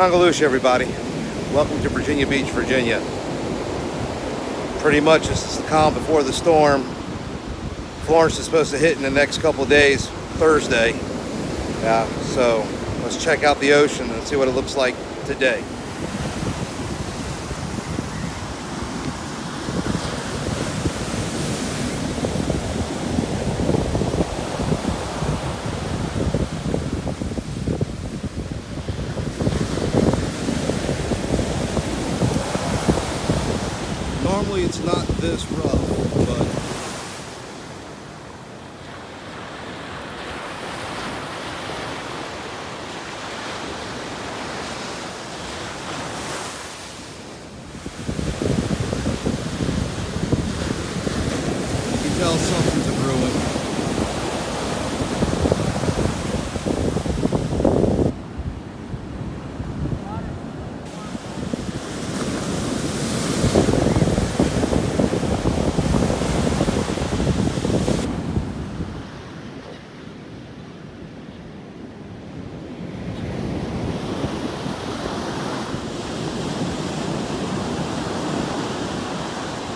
Congalucia, everybody. Welcome to Virginia Beach, Virginia. Pretty much this is the calm before the storm. Florence is supposed to hit in the next couple days, Thursday. Yeah, so let's check out the ocean and see what it looks like today. Normally it's not this rough, but you can tell something's a brewing.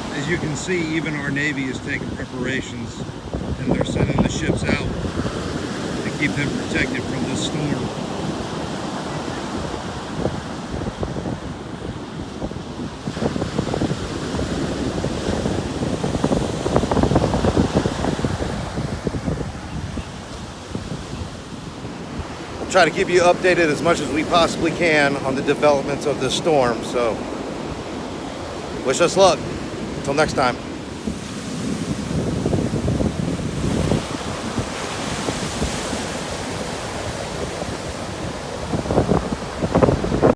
As you can see, even our Navy is taking preparations and they're sending the ships out to keep them protected from this storm. We'll try to keep you updated as much as we possibly can on the developments of this storm, so wish us luck. Until next time.